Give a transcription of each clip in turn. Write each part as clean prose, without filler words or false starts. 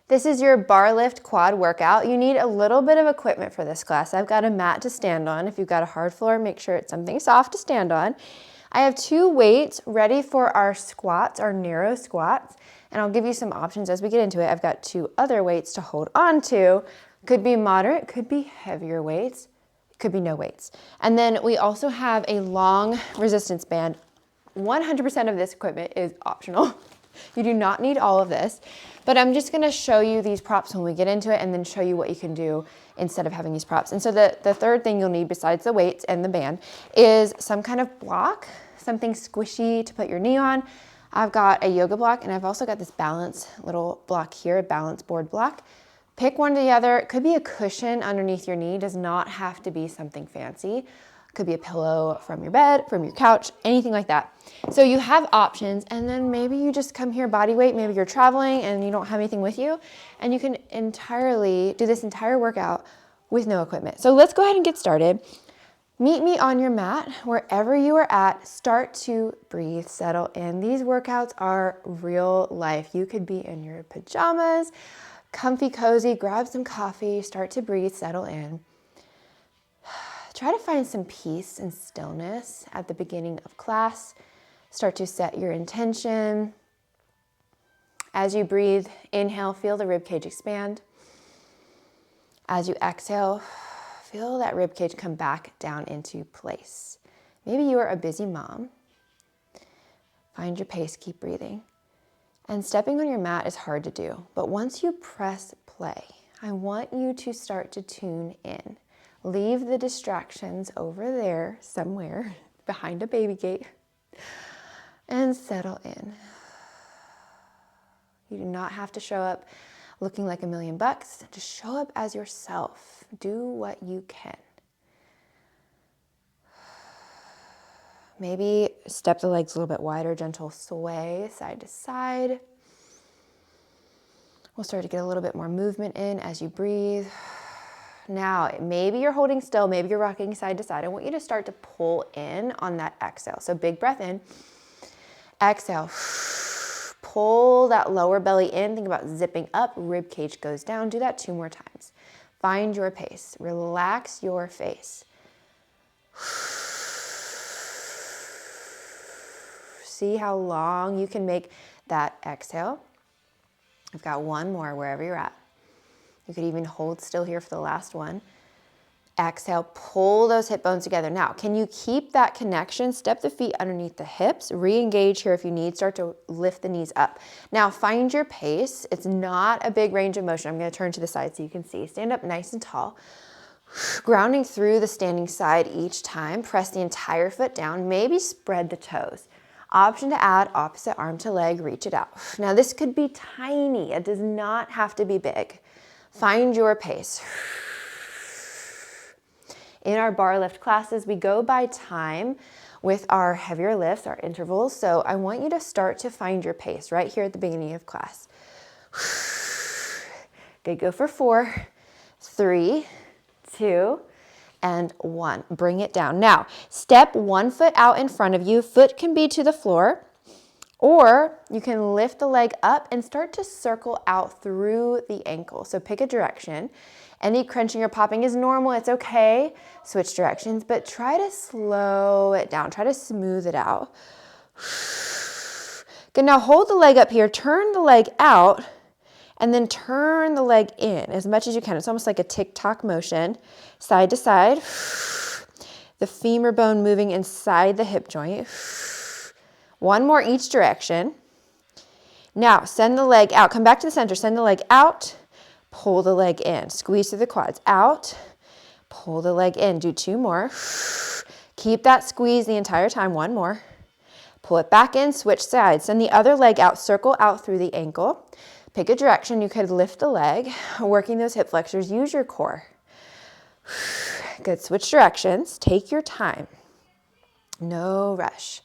This is your bar lift quad workout. You need a little bit of equipment for this class. I've got a mat to stand on. If you've got a hard floor, make sure it's something soft to stand on. I have 2 weights ready for our squats, our narrow squats, and I'll give you some options as we get into it. I've got 2 other weights to hold on to. Could be moderate, could be heavier weights, could be no weights. And then we also have a long resistance band. 100% of this equipment is optional. You do not need all of this, but I'm just gonna show you these props when we get into it and then show you what you can do instead of having these props. And so the third thing you'll need besides the weights and the band is some kind of block, something squishy to put your knee on. I've got a yoga block and I've also got this balance little block here, a balance board block. Pick one or the other. It could be a cushion underneath your knee, does not have to be something fancy. Could be a pillow from your bed, from your couch, anything like that. So you have options, and then maybe you just come here body weight, maybe you're traveling and you don't have anything with you, and you can entirely do this entire workout with no equipment. So let's go ahead and get started. Meet me on your mat, wherever you are at, start to breathe, settle in. These workouts are real life. You could be in your pajamas, comfy, cozy, grab some coffee, start to breathe, settle in. Try to find some peace and stillness at the beginning of class. Start to set your intention. As you breathe, inhale, feel the ribcage expand. As you exhale, feel that ribcage come back down into place. Maybe you are a busy mom. Find your pace, keep breathing. And stepping on your mat is hard to do, but once you press play, I want you to start to tune in. Leave the distractions over there somewhere behind a baby gate and settle in. You do not have to show up looking like $1,000,000. Just show up as yourself. Do what you can. Maybe step the legs a little bit wider, gentle sway side to side. We'll start to get a little bit more movement in as you breathe. Now, maybe you're holding still, maybe you're rocking side to side. I want you to start to pull in on that exhale. So big breath in, exhale, pull that lower belly in. Think about zipping up, rib cage goes down. Do that 2 more times. Find your pace, relax your face. See how long you can make that exhale. I've got 1 more wherever you're at. You could even hold still here for the last one. Exhale, pull those hip bones together. Now, can you keep that connection? Step the feet underneath the hips, re-engage here if you need, start to lift the knees up. Now, find your pace. It's not a big range of motion. I'm gonna turn to the side so you can see. Stand up nice and tall. Grounding through the standing side each time. Press the entire foot down. Maybe spread the toes. Option to add opposite arm to leg, reach it out. Now, this could be tiny. It does not have to be big. Find your pace. In our bar lift classes, we go by time with our heavier lifts, our intervals. So I want you to start to find your pace right here at the beginning of class. Good, go for 4, 3, 2, and 1. Bring it down. Now, step 1 foot out in front of you. Foot can be to the floor. Or you can lift the leg up and start to circle out through the ankle. So pick a direction. Any crunching or popping is normal, it's okay. Switch directions, but try to slow it down. Try to smooth it out. Good, now hold the leg up here, turn the leg out, and then turn the leg in as much as you can. It's almost like a tick-tock motion, side to side. The femur bone moving inside the hip joint. 1 more each direction. Now, send the leg out. Come back to the center. Send the leg out. Pull the leg in. Squeeze through the quads. Out. Pull the leg in. Do 2 more. Keep that squeeze the entire time. 1 more. Pull it back in. Switch sides. Send the other leg out. Circle out through the ankle. Pick a direction. You could lift the leg. Working those hip flexors. Use your core. Good. Switch directions. Take your time. No rush.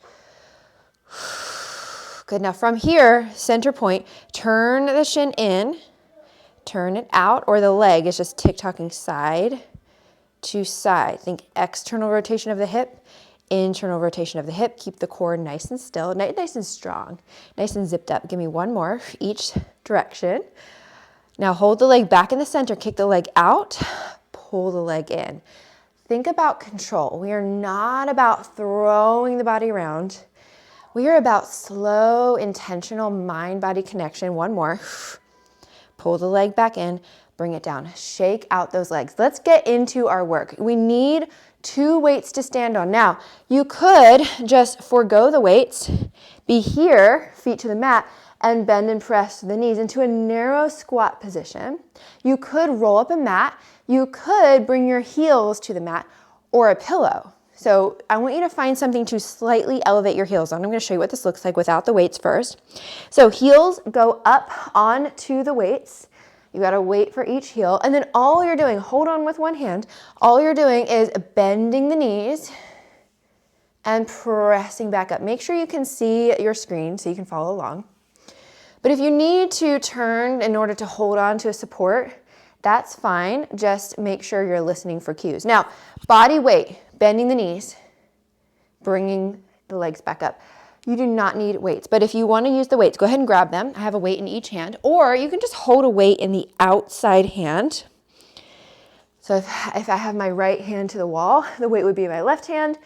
Good, now from here, center point, turn the shin in, turn it out, or the leg is just tick-tocking side to side. Think external rotation of the hip, internal rotation of the hip. Keep the core nice and still, nice and strong, nice and zipped up. Give me 1 more each direction. Now hold the leg back in the center, kick the leg out, pull the leg in. Think about control. We are not about throwing the body around. We are about slow, intentional mind-body connection. One more. Pull the leg back in, bring it down. Shake out those legs. Let's get into our work. We need 2 weights to stand on. Now, you could just forego the weights, be here, feet to the mat, and bend and press the knees into a narrow squat position. You could roll up a mat. You could bring your heels to the mat or a pillow. So I want you to find something to slightly elevate your heels on. I'm going to show you what this looks like without the weights first. So heels go up onto the weights. You got to wait for each heel. And then all you're doing, hold on with one hand, all you're doing is bending the knees and pressing back up. Make sure you can see your screen so you can follow along. But if you need to turn in order to hold on to a support, that's fine. Just make sure you're listening for cues. Now, body weight, bending the knees, bringing the legs back up. You do not need weights, but if you want to use the weights, go ahead and grab them. I have a weight in each hand, or you can just hold a weight in the outside hand. So if I have my right hand to the wall, the weight would be my left hand.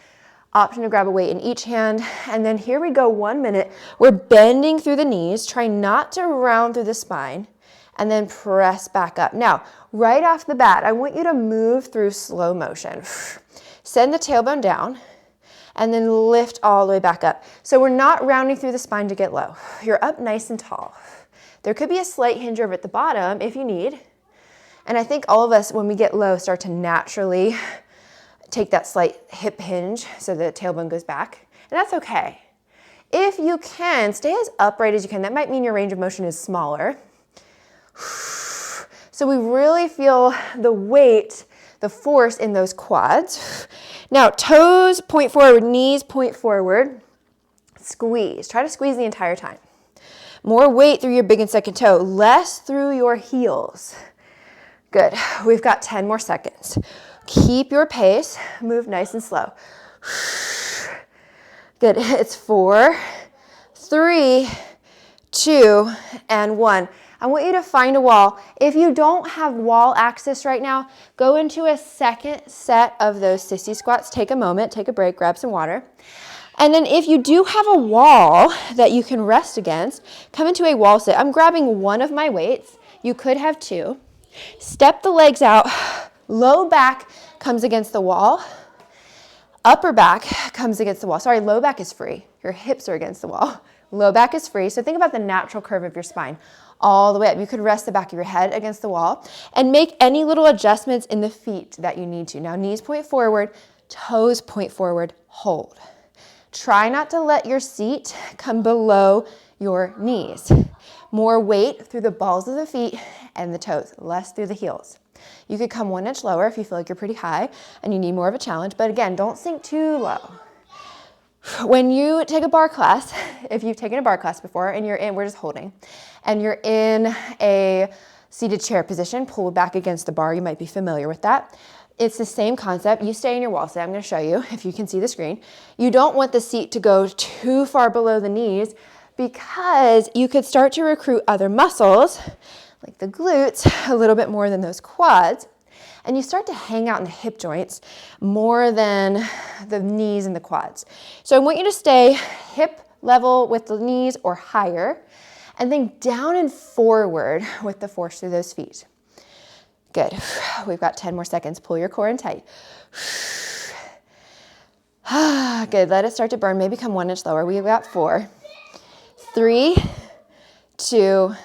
Option to grab a weight in each hand. And then here we go, 1 minute. We're bending through the knees. Try not to round through the spine. And then press back up. Now, right off the bat, I want you to move through slow motion. Send the tailbone down and then lift all the way back up. So we're not rounding through the spine to get low. You're up nice and tall. There could be a slight hinge over at the bottom if you need. And I think all of us, when we get low, start to naturally take that slight hip hinge so the tailbone goes back. And that's okay. If you can, stay as upright as you can. That might mean your range of motion is smaller. So we really feel the weight, the force in those quads. Now, toes point forward, knees point forward. Squeeze. Try to squeeze the entire time. More weight through your big and second toe, less through your heels. Good. We've got 10 more seconds. Keep your pace. Move nice and slow. Good. It's 4, 3, 2, and 1. I want you to find a wall. If you don't have wall access right now, go into a second set of those sissy squats. Take a moment, take a break, grab some water. And then if you do have a wall that you can rest against, come into a wall sit. I'm grabbing one of my weights. You could have 2. Step the legs out. Low back comes against the wall. Upper back comes against the wall. Sorry, low back is free. Your hips are against the wall. Low back is free. So think about the natural curve of your spine all the way up. You could rest the back of your head against the wall and make any little adjustments in the feet that you need to. Now, knees point forward, toes point forward, hold. Try not to let your seat come below your knees. More weight through the balls of the feet and the toes, less through the heels. You could come 1 inch lower if you feel like you're pretty high and you need more of a challenge, but again, don't sink too low. When you take a bar class, if you've taken a bar class before and you're in, we're just holding, and you're in a seated chair position, pull back against the bar, you might be familiar with that. It's the same concept. You stay in your wall sit. I'm going to show you if you can see the screen. You don't want the seat to go too far below the knees because you could start to recruit other muscles like the glutes a little bit more than those quads. And you start to hang out in the hip joints more than the knees and the quads. So I want you to stay hip level with the knees or higher, and then down and forward with the force through those feet. Good. We've got 10 more seconds. Pull your core in tight. Good. Let it start to burn. Maybe come 1 inch lower. We've got 4, 3, 2,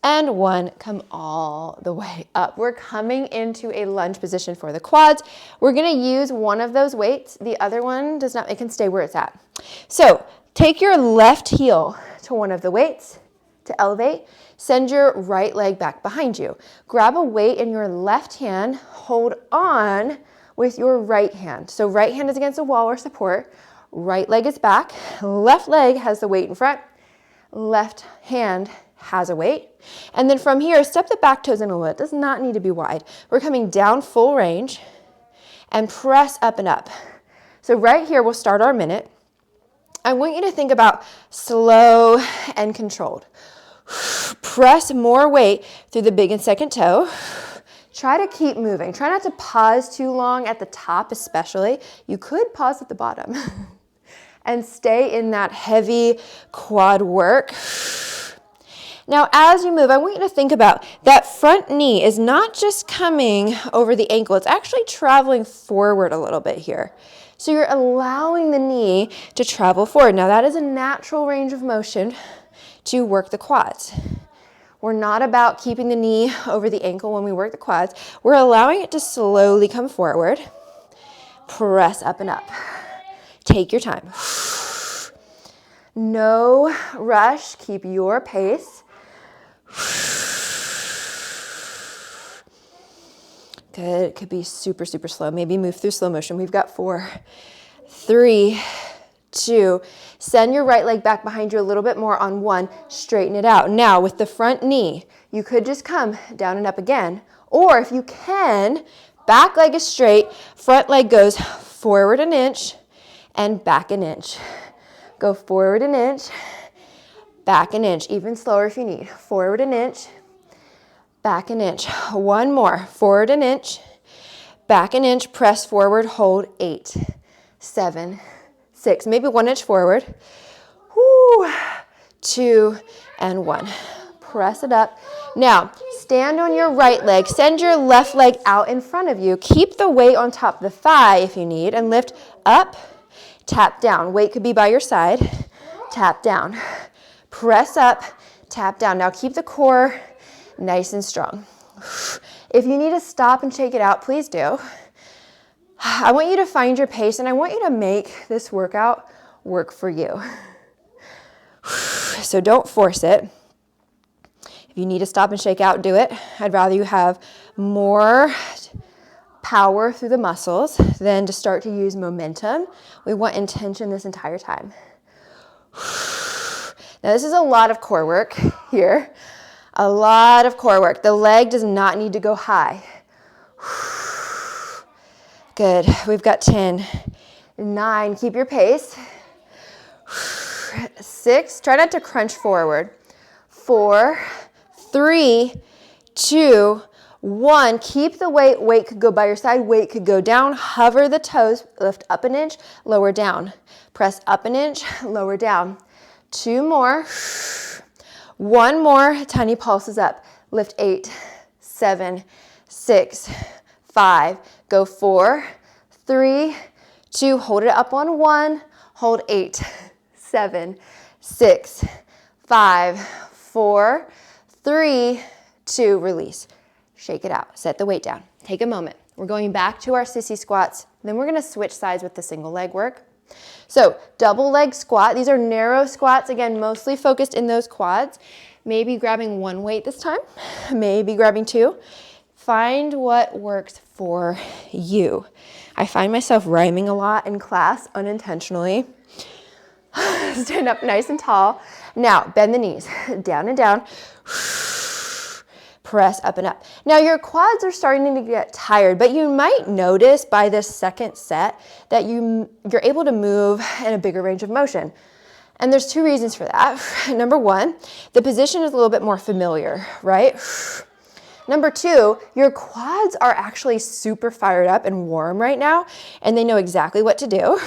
and 1. Come all the way up. We're coming into a lunge position for the quads. We're going to use one of those weights. The other one does not, it can stay where it's at. So take your left heel to one of the weights to elevate. Send your right leg back behind you. Grab a weight in your left hand. Hold on with your right hand. So right hand is against a wall or support. Right leg is back. Left leg has the weight in front. Left hand has a weight. And then from here, step the back toes in a little. It does not need to be wide. We're coming down full range and press up and up. So right here, we'll start our minute. I want you to think about slow and controlled. Press more weight through the big and second toe. Try to keep moving. Try not to pause too long at the top especially. You could pause at the bottom. And stay in that heavy quad work. Now, as you move, I want you to think about that front knee is not just coming over the ankle, it's actually traveling forward a little bit here. So you're allowing the knee to travel forward. Now, that is a natural range of motion to work the quads. We're not about keeping the knee over the ankle when we work the quads. We're allowing it to slowly come forward. Press up and up. Take your time. No rush. Keep your pace. Good. It could be super, super slow. Maybe move through slow motion. We've got 4, 3, 2. Send your right leg back behind you a little bit more on 1. Straighten it out. Now, with the front knee, you could just come down and up again. Or if you can, back leg is straight, front leg goes forward an inch and back an inch. Go forward an inch, back an inch. Even slower if you need. Forward an inch, back an inch. 1 more. Forward an inch, back an inch. Press forward. Hold 8, 7, 6. Maybe 1 inch forward. Woo. 2 and 1. Press it up. Now, stand on your right leg. Send your left leg out in front of you. Keep the weight on top of the thigh if you need, and lift up, tap down. Weight could be by your side. Tap down. Press up, tap down. Now keep the core nice and strong. If you need to stop and shake it out, please do. I want you to find your pace, and I want you to make this workout work for you. So don't force it. If you need to stop and shake out, do it. I'd rather you have more power through the muscles than to start to use momentum. We want intention this entire time. Now this is a lot of core work here. A lot of core work. The leg does not need to go high. Good. We've got 10, 9. Keep your pace. 6. Try not to crunch forward. 4, 3, 2, 1. Keep the weight. Weight could go by your side. Weight could go down. Hover the toes. Lift up an inch. Lower down. Press up an inch. Lower down. 2 more. 1 more. Tiny pulses up. Lift 8, 7, 6, 5. Go 4, 3, 2. Hold it up on 1. Hold 8, 7, 6, 5, 4, 3, 2. Release. Shake it out. Set the weight down. Take a moment. We're going back to our sissy squats. Then we're going to switch sides with the single leg work. So double leg squat. These are narrow squats. Again, mostly focused in those quads. Maybe grabbing 1 weight this time. Maybe grabbing 2. Find what works for you. I find myself rhyming a lot in class unintentionally. Stand up nice and tall. Now, bend the knees. Down and down. Press up and up. Now your quads are starting to get tired, but you might notice by this second set that you're able to move in a bigger range of motion. And there's 2 reasons for that. Number 1, the position is a little bit more familiar, right? Number 2, your quads are actually super fired up and warm right now, and they know exactly what to do.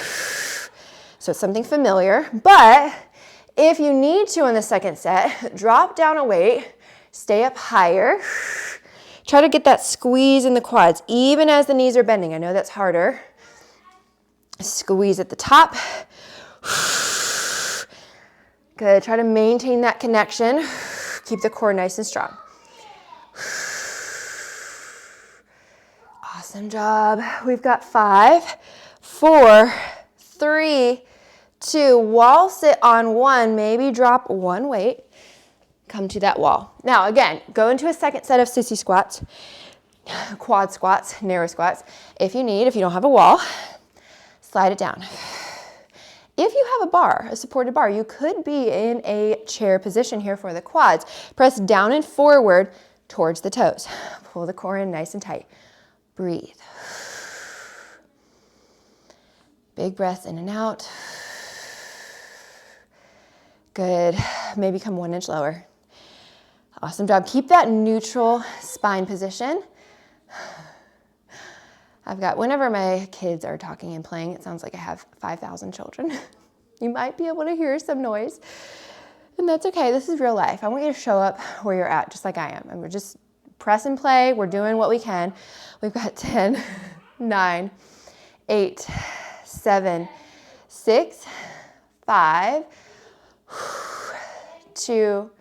So it's something familiar. But if you need to in the second set, drop down a weight, stay up higher. Try to get that squeeze in the quads, even as the knees are bending. I know that's harder. Squeeze at the top. Good. Try to maintain that connection. Keep the core nice and strong. Awesome job. We've got 5, 4, 3, 2. Wall sit on 1. Maybe drop 1 weight. Come to that wall. Now again, go into a second set of sissy squats, quad squats, narrow squats. If you need, if you don't have a wall, slide it down. If you have a bar, a supported bar, you could be in a chair position here for the quads. Press down and forward towards the toes. Pull the core in nice and tight. Breathe. Big breaths in and out. Good. Maybe come 1 inch lower. Awesome job. Keep that neutral spine position. I've got, whenever my kids are talking and playing, it sounds like I have 5,000 children. You might be able to hear some noise, and that's okay. This is real life. I want you to show up where you're at, just like I am. And we're just press and play. We're doing what we can. We've got 10, 9, 8, 7, 6, 5, 2,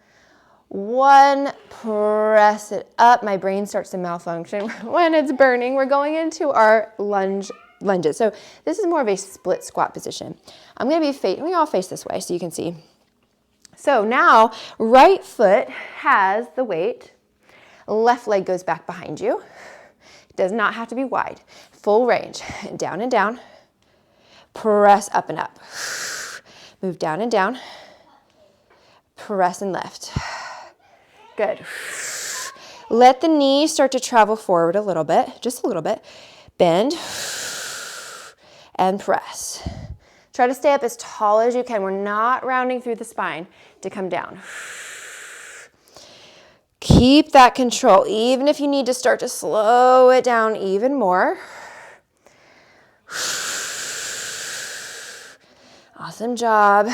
1. Press it up. My brain starts to malfunction when it's burning. We're going into our lunges. So this is more of a split squat position. I'm going to be we all face this way so you can see. So now right foot has the weight. Left leg goes back behind you. It does not have to be wide. Full range. Down and down. Press up and up. Move down and down. Press and lift. Good. Let the knees start to travel forward a little bit, just a little bit. Bend and press. Try to stay up as tall as you can. We're not rounding through the spine to come down. Keep that control, even if you need to start to slow it down even more. Awesome job.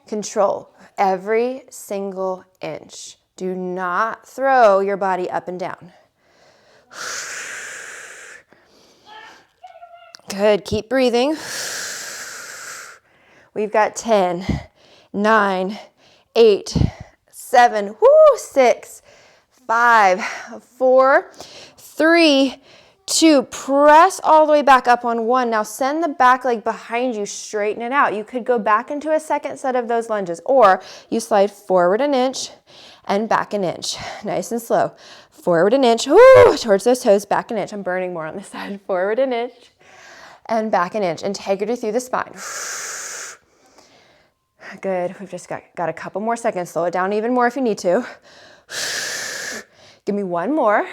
Control every single inch. Do not throw your body up and down. Good, keep breathing. We've got 10, 9, 8, 7, 6, 5, 4, 3, 2. Press all the way back up on 1. Now send the back leg behind you, straighten it out. You could go back into a second set of those lunges, or you slide forward an inch and back an inch. Nice and slow. Forward an inch, towards those toes, back an inch. I'm burning more on this side. Forward an inch and back an inch. Integrity through the spine. Good. We've just got a couple more seconds. Slow it down even more if you need to. Give me one more.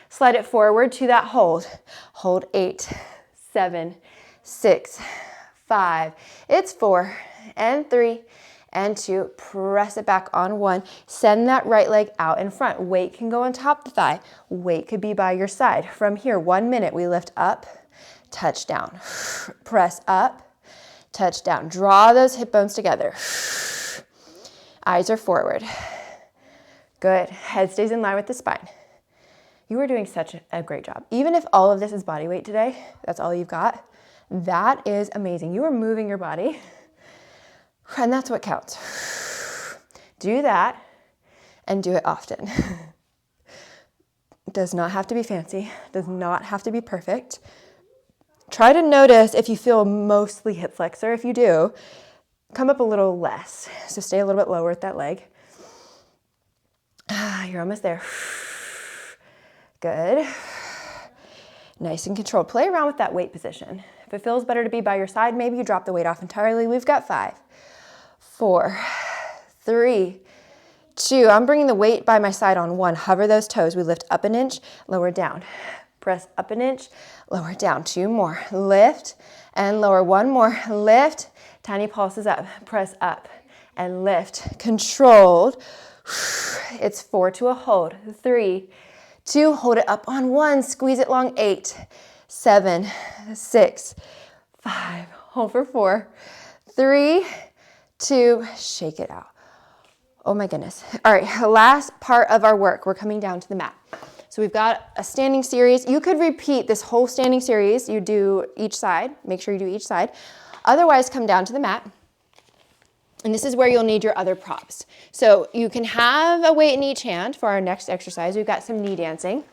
Slide it forward to that hold. Hold 8, 7, 6, 5. It's 4 and 3 and 2. Press it back on 1. Send that right leg out in front. Weight can go on top of the thigh. Weight could be by your side. From here, 1 minute, we lift up, touch down. Press up, touch down. Draw those hip bones together. Eyes are forward. Good. Head stays in line with the spine. You are doing such a great job. Even if all of this is body weight today, that's all you've got, that is amazing. You are moving your body, and that's what counts. Do that and do it often. It does not have to be fancy, does not have to be perfect. Try to notice if you feel mostly hip flexor. If you do, come up a little less. So stay a little bit lower with that leg. You're almost there. Good. Nice and controlled. Play around with that weight position. If it feels better to be by your side, maybe you drop the weight off entirely. We've got 5, 4, 3, 2. I'm bringing the weight by my side on 1. Hover those toes. We lift up an inch, lower down. Press up an inch, lower down. 2 more. Lift and lower. 1 more. Lift. Tiny pulses up. Press up and lift. Controlled. It's 4 to a hold. 3, 2, hold it up on 1, squeeze it long. 8, 7, 6, 5, hold for 4, 3, 2, shake it out. Oh my goodness. All right, last part of our work. We're coming down to the mat. So we've got a standing series. You could repeat this whole standing series. You do each side. Make sure you do each side. Otherwise, come down to the mat. And this is where you'll need your other props. So you can have a weight in each hand for our next exercise. We've got some knee dancing.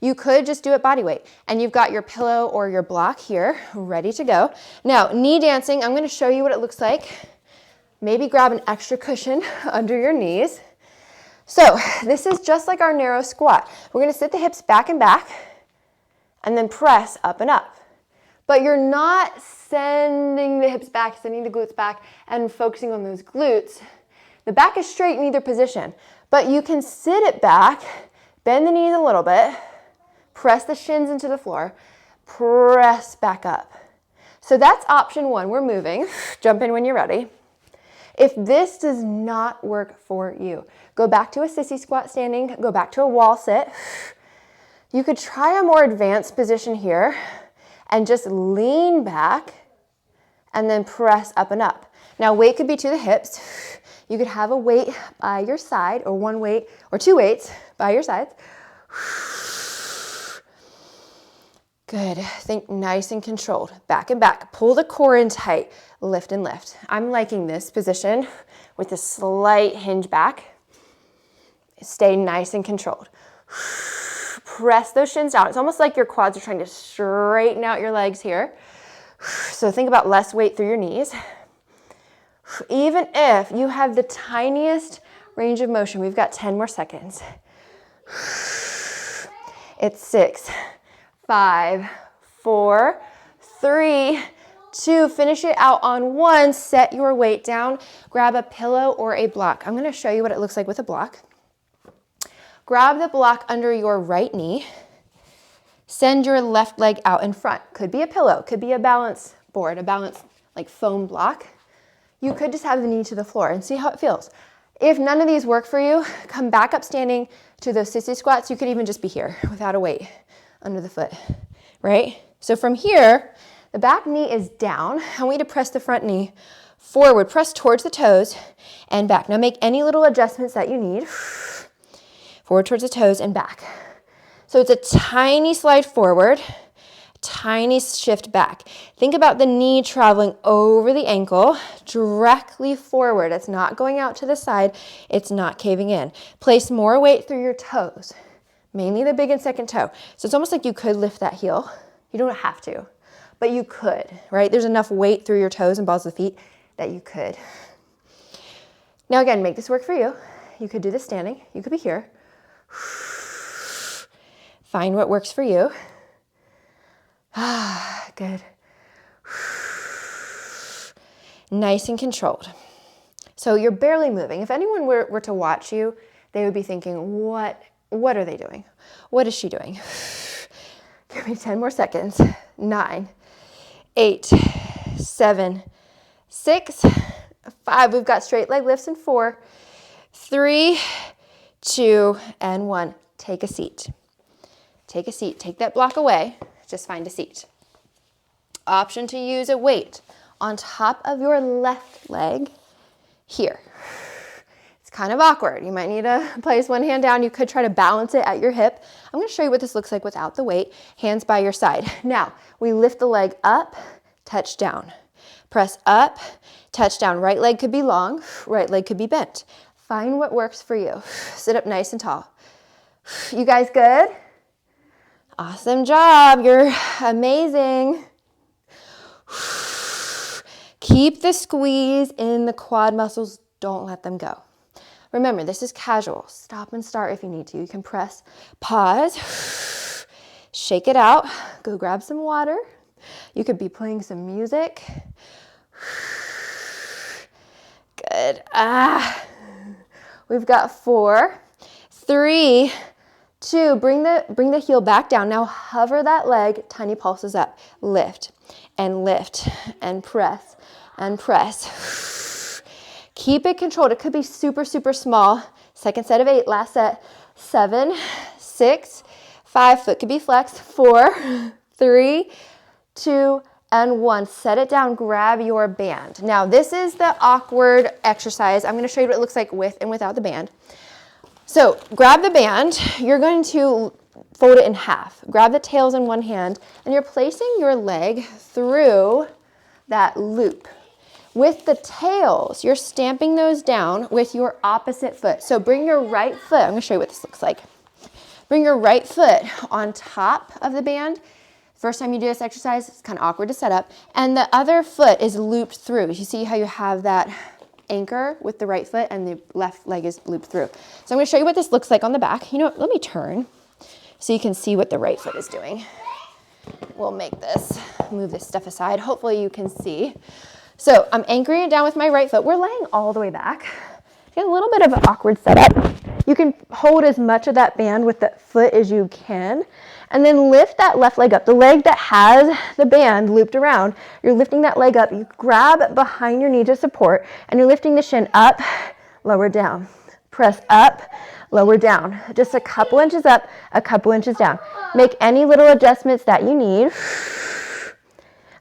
You could just do it body weight. And you've got your pillow or your block here ready to go. Now, knee dancing, I'm going to show you what it looks like. Maybe grab an extra cushion under your knees. So this is just like our narrow squat. We're going to sit the hips back and back and then press up and up. But you're not sending the hips back, sending the glutes back, and focusing on those glutes. The back is straight in either position, but you can sit it back, bend the knees a little bit, press the shins into the floor, press back up. So that's option 1. We're moving. Jump in when you're ready. If this does not work for you, go back to a sissy squat standing, go back to a wall sit. You could try a more advanced position here and just lean back and then press up and up. Now weight could be to the hips. You could have a weight by your side, or one weight or two weights by your sides. Good. Think nice and controlled. Back and back. Pull the core in tight. Lift and lift. I'm liking this position with a slight hinge back. Stay nice and controlled. Press those shins down. It's almost like your quads are trying to straighten out your legs here. So think about less weight through your knees. Even if you have the tiniest range of motion, we've got 10 more seconds. It's 6, 5, 4, 3, 2. Finish it out on 1. Set your weight down. Grab a pillow or a block. I'm going to show you what it looks like with a block. Grab the block under your right knee. Send your left leg out in front. Could be a pillow, could be a balance board, a balance like foam block. You could just have the knee to the floor and see how it feels. If none of these work for you, come back up standing to those sissy squats. You could even just be here without a weight under the foot, right? So from here, the back knee is down. I want you to press the front knee forward, press towards the toes and back. Now make any little adjustments that you need. Forward towards the toes and back. So it's a tiny slide forward, tiny shift back. Think about the knee traveling over the ankle, directly forward. It's not going out to the side. It's not caving in. Place more weight through your toes, mainly the big and second toe. So it's almost like you could lift that heel. You don't have to, but you could, right? There's enough weight through your toes and balls of the feet that you could. Now again, make this work for you. You could do this standing. You could be here. Find what works for you. Good. Nice and controlled. So you're barely moving. If anyone were to watch you, they would be thinking, what are they doing? What is she doing? Give me 10 more seconds. 9, 8, 7, 6, 5. We've got straight leg lifts in 4, 3, 2, and 1. Take a seat. Take a seat. Take that block away. Just find a seat. Option to use a weight on top of your left leg here. It's kind of awkward. You might need to place one hand down. You could try to balance it at your hip. I'm going to show you what this looks like without the weight. Hands by your side. Now, we lift the leg up, touch down. Press up, touch down. Right leg could be long, right leg could be bent. Find what works for you. Sit up nice and tall. You guys good? Awesome job. You're amazing. Keep the squeeze in the quad muscles. Don't let them go. Remember, this is casual. Stop and start if you need to. You can press, pause, shake it out. Go grab some water. You could be playing some music. Good. We've got 4, 3, 2, bring the heel back down. Now hover that leg, tiny pulses up. Lift and press and press. Keep it controlled. It could be super, super small. Second set of 8, last set. 7, 6, 5, foot could be flexed. 4, 3, 2, and 1. Set it down, grab your band. Now this is the awkward exercise. I'm gonna show you what it looks like with and without the band. So grab the band, you're going to fold it in half. Grab the tails in one hand, and you're placing your leg through that loop. With the tails, you're stamping those down with your opposite foot. So bring your right foot, I'm gonna show you what this looks like. Bring your right foot on top of the band. First time you do this exercise, it's kind of awkward to set up. And the other foot is looped through. You see how you have that anchor with the right foot and the left leg is looped through. So I'm going to show you what this looks like on the back. You know what? Let me turn so you can see what the right foot is doing. We'll move this stuff aside. Hopefully you can see. So I'm anchoring it down with my right foot. We're laying all the way back. Get a little bit of an awkward setup. You can hold as much of that band with the foot as you can, and then lift that left leg up. The leg that has the band looped around, you're lifting that leg up. You grab behind your knee to support, and you're lifting the shin up, lower down. Press up, lower down. Just a couple inches up, a couple inches down. Make any little adjustments that you need.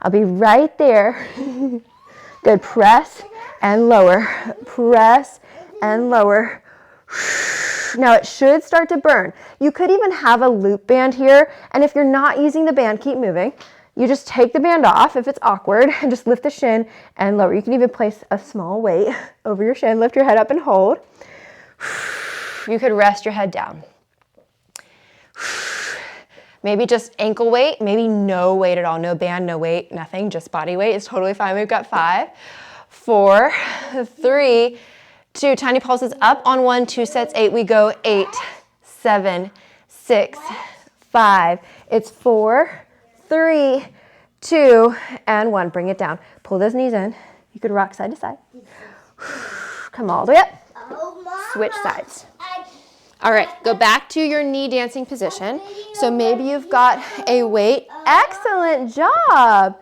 I'll be right there. Good. Press and lower. Press and lower. Now it should start to burn. You could even have a loop band here, and if you're not using the band, keep moving. You just take the band off if it's awkward and just lift the shin and lower. You can even place a small weight over your shin. Lift your head up and hold. You could rest your head down. Maybe just ankle weight, maybe no weight at all, no band, no weight, nothing, just body weight is totally fine. We've got 5, 4, 3, 2, tiny pulses up on 1, 2 sets, 8. We go 8, 7, 6, 5. It's 4, 3, 2, and 1. Bring it down. Pull those knees in. You could rock side to side. Come all the way up. Switch sides. All right, go back to your knee dancing position. So maybe you've got a weight. Excellent job.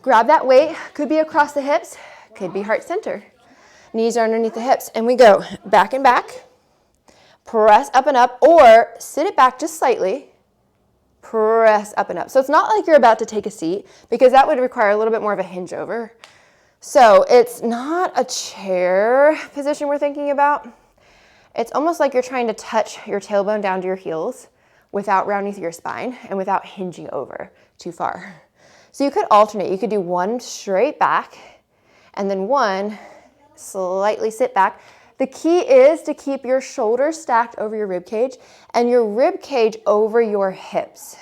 Grab that weight. Could be across the hips, could be heart center. Knees are underneath the hips, and we go back and back. Press up and up, or sit it back just slightly. Press up and up. So it's not like you're about to take a seat, because that would require a little bit more of a hinge over. So it's not a chair position we're thinking about. It's almost like you're trying to touch your tailbone down to your heels without rounding through your spine and without hinging over too far. So you could alternate. You could do one straight back and then one slightly sit back. The key is to keep your shoulders stacked over your rib cage and your rib cage over your hips.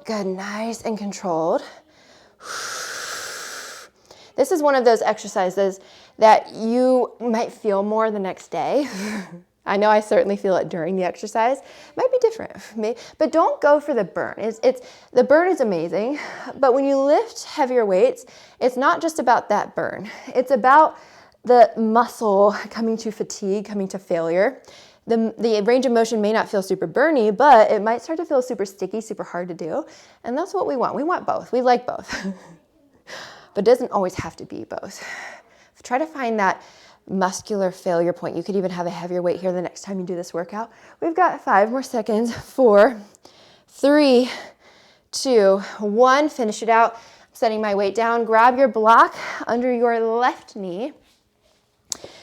Good, nice and controlled. This is one of those exercises that you might feel more the next day. I know I certainly feel it during the exercise. It might be different, but don't go for the burn. The burn is amazing, but when you lift heavier weights, it's not just about that burn. It's about the muscle coming to fatigue, coming to failure. The range of motion may not feel super burny, but it might start to feel super sticky, super hard to do. And that's what we want. We want both. We like both. But it doesn't always have to be both. Try to find that muscular failure point. You could even have a heavier weight here the next time you do this workout. We've got 5 more seconds. 4, 3, 2, 1. Finish it out. I'm setting my weight down. Grab your block under your left knee.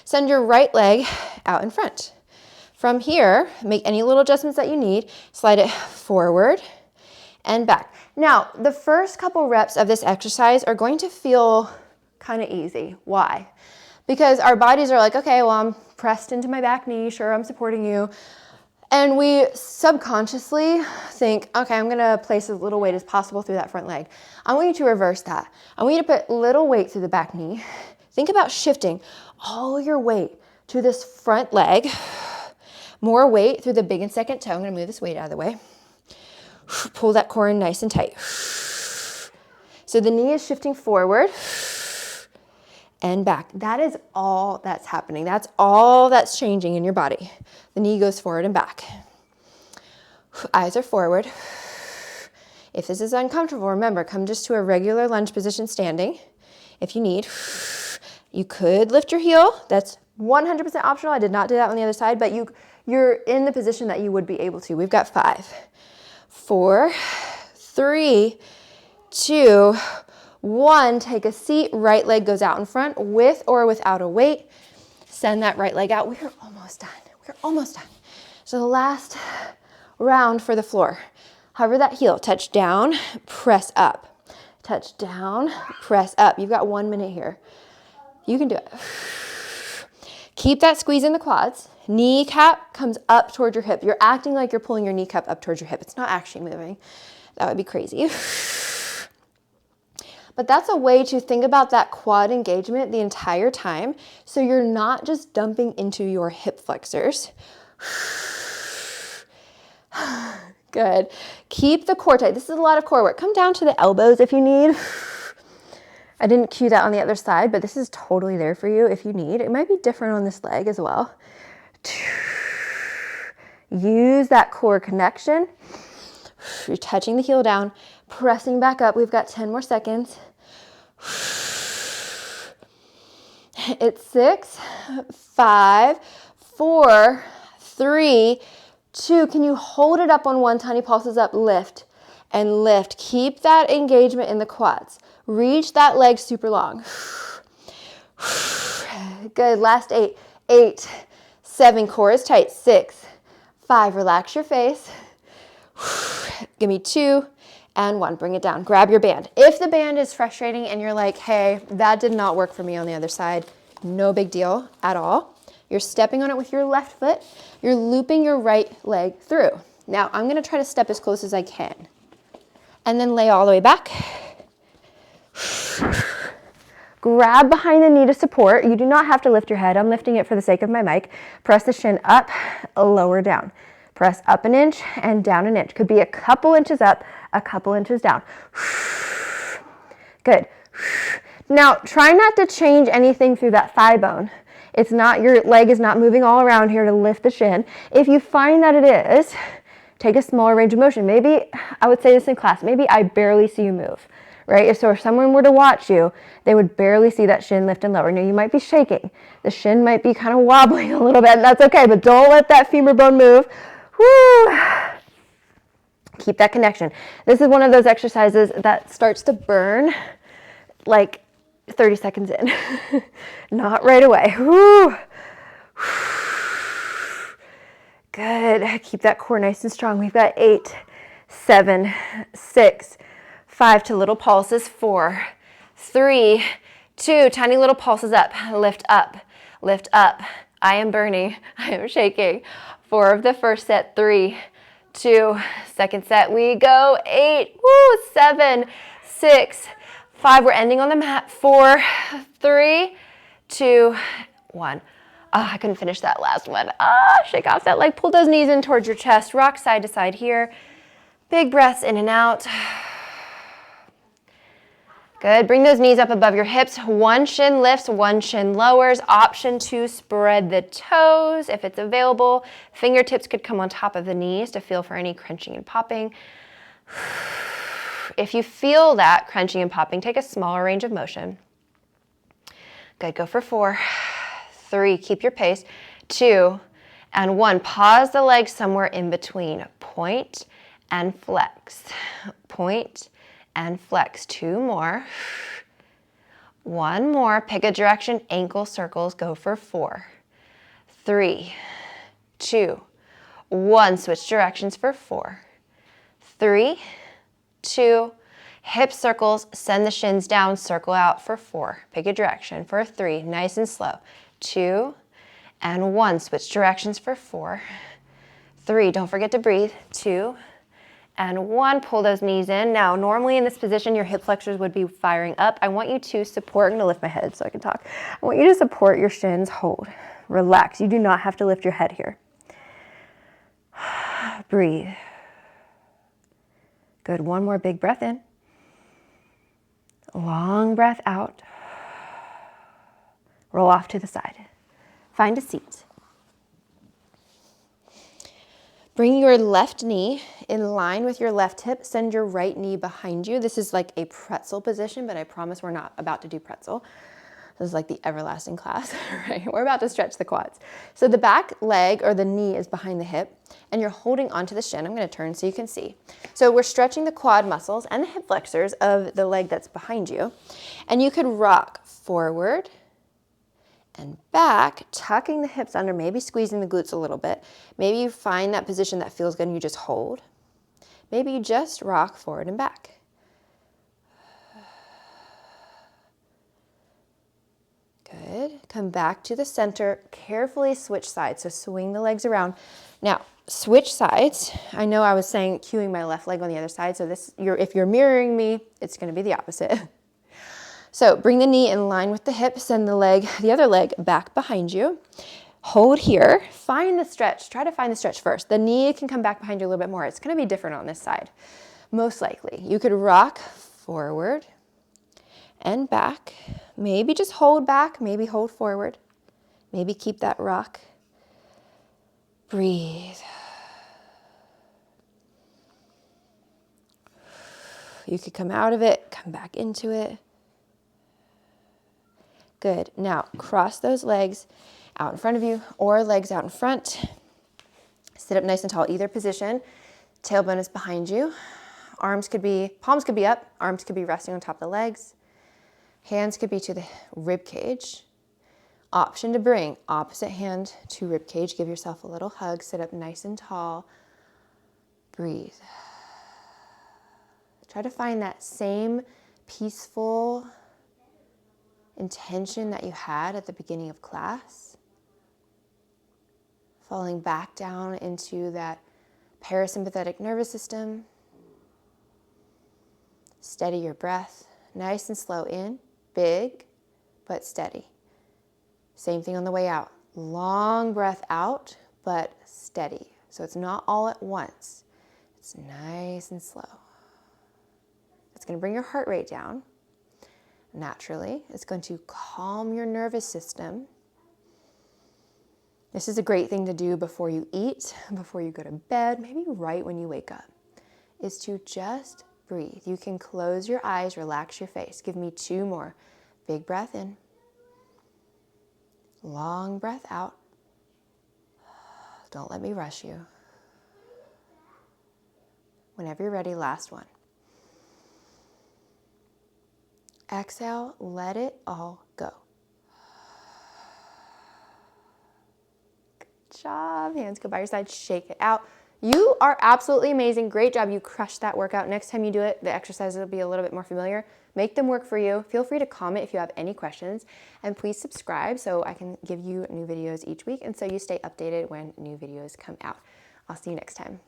Send your right leg out in front. From here, make any little adjustments that you need. Slide it forward and back. Now, the first couple reps of this exercise are going to feel kind of easy. Why? Because our bodies are like, okay, well, I'm pressed into my back knee. Sure, I'm supporting you. And we subconsciously think, okay, I'm going to place as little weight as possible through that front leg. I want you to reverse that. I want you to put little weight through the back knee. Think about shifting all your weight to this front leg. More weight through the big and second toe. I'm going to move this weight out of the way. Pull that core in nice and tight. So the knee is shifting forward and back. That is all that's happening. That's all that's changing in your body. The knee goes forward and back. Eyes are forward. If this is uncomfortable, remember, come just to a regular lunge position standing. If you need, you could lift your heel. That's 100% optional. I did not do that on the other side, but you're in the position that you would be able to. We've got 5, 4, 3, 2, 1. Take a seat. Right leg goes out in front with or without a weight. Send that right leg out. We're almost done. We're almost done. So the last round for the floor. Hover that heel. Touch down, press up. Touch down, press up. You've got 1 minute here. You can do it. Keep that squeeze in the quads. Kneecap comes up towards your hip. You're acting like you're pulling your kneecap up towards your hip. It's not actually moving. That would be crazy. But that's a way to think about that quad engagement the entire time, so you're not just dumping into your hip flexors. Good. Keep the core tight. This is a lot of core work. Come down to the elbows if you need. I didn't cue that on the other side, but this is totally there for you if you need. It might be different on this leg as well. Use that core connection. You're touching the heel down, pressing back up. We've got 10 more seconds. It's 6, 5, 4, 3, 2. Can you hold it up on one? Tiny pulses up, lift and lift. Keep that engagement in the quads. Reach that leg super long. Good, last 8, 8, 7, core is tight, 6, 5, relax your face. Give me 2 and 1, bring it down. Grab your band. If the band is frustrating and you're like, hey, that did not work for me on the other side, no big deal at all. You're stepping on it with your left foot. You're looping your right leg through. Now, I'm gonna try to step as close as I can and then lay all the way back. Grab behind the knee to support. You do not have to lift your head. I'm lifting it for the sake of my mic. Press the shin up, lower down. Press up an inch and down an inch. Could be a couple inches up, a couple inches down. Good. Now, try not to change anything through that thigh bone. It's not, your leg is not moving all around here to lift the shin. If you find that it is, take a smaller range of motion. Maybe, I would say this in class, maybe I barely see you move, right? So if someone were to watch you, they would barely see that shin lift and lower. Now you might be shaking. The shin might be kind of wobbling a little bit, and that's okay, but don't let that femur bone move. Woo! Keep that connection. This is one of those exercises that starts to burn like 30 seconds in, not right away. Woo! Good. Keep that core nice and strong. We've got 8, 7, 6, 5 to little pulses, 4, 3, 2, tiny little pulses up. Lift up, lift up. I am burning. I am shaking. 4 of the first set, 3, 2, second set, we go, 8, woo, 7, 6, 5, we're ending on the mat, 4, 3, 2, 1. Oh, I couldn't finish that last one. Shake off that leg, pull those knees in towards your chest, rock side to side here. Big breaths in and out. Good, bring those knees up above your hips. One shin lifts, one shin lowers. Option 2, spread the toes if it's available. Fingertips could come on top of the knees to feel for any crunching and popping. If you feel that crunching and popping, take a smaller range of motion. Good, go for 4, 3, keep your pace, 2, and 1. Pause the legs somewhere in between. Point and flex. Point and flex. 2 more. 1 more. Pick a direction. Ankle circles. Go for 4, 3, 2, 1. Switch directions for 4, 3, 2. Hip circles. Send the shins down. Circle out for 4. Pick a direction for 3. Nice and slow. 2 and 1. Switch directions for 4, 3. Don't forget to breathe. 2 and 1. Pull those knees in. Now, normally in this position, your hip flexors would be firing up. I want you to support. I'm going to lift my head so I can talk. I want you to support your shins. Hold. Relax. You do not have to lift your head here. Breathe. Good. 1 more big breath in. Long breath out. Roll off to the side. Find a seat. Bring your left knee in line with your left hip. Send your right knee behind you. This is like a pretzel position, but I promise we're not about to do pretzel. This is like the everlasting class, right? We're about to stretch the quads. So the back leg or the knee is behind the hip and you're holding onto the shin. I'm gonna turn so you can see. So we're stretching the quad muscles and the hip flexors of the leg that's behind you. And you could rock forward and back, tucking the hips under, maybe squeezing the glutes a little bit. Maybe you find that position that feels good and you just hold. Maybe you just rock forward and back. Good. Come back to the center. Carefully switch sides. So swing the legs around. Now, switch sides. I know I was saying cueing my left leg on the other side. So this, if you're mirroring me, it's going to be the opposite. So bring the knee in line with the hip. Send the other leg back behind you. Hold here. Find the stretch. Try to find the stretch first. The knee can come back behind you a little bit more. It's going to be different on this side, most likely. You could rock forward and back. Maybe just hold back, maybe hold forward. Maybe keep that rock. Breathe. You could come out of it, come back into it. Good. Now, cross those legs out in front of you or legs out in front. Sit up nice and tall, either position. Tailbone is behind you. Palms could be up, arms could be resting on top of the legs. Hands could be to the rib cage. Option to bring opposite hand to rib cage. Give yourself a little hug. Sit up nice and tall. Breathe. Try to find that same peaceful intention that you had at the beginning of class. Falling back down into that parasympathetic nervous system. Steady your breath. Nice and slow in. Big, but steady. Same thing on the way out. Long breath out, but steady. So it's not all at once. It's nice and slow. It's going to bring your heart rate down. Naturally, it's going to calm your nervous system. This is a great thing to do before you eat, before you go to bed, maybe right when you wake up, is to just breathe. You can close your eyes, relax your face. Give me 2 more. Big breath in. Long breath out. Don't let me rush you. Whenever you're ready, last one. Exhale, let it all go. Good job. Hands go by your side, shake it out. You are absolutely amazing. Great job. You crushed that workout. Next time you do it, the exercises will be a little bit more familiar. Make them work for you. Feel free to comment if you have any questions. And please subscribe so I can give you new videos each week and so you stay updated when new videos come out. I'll see you next time.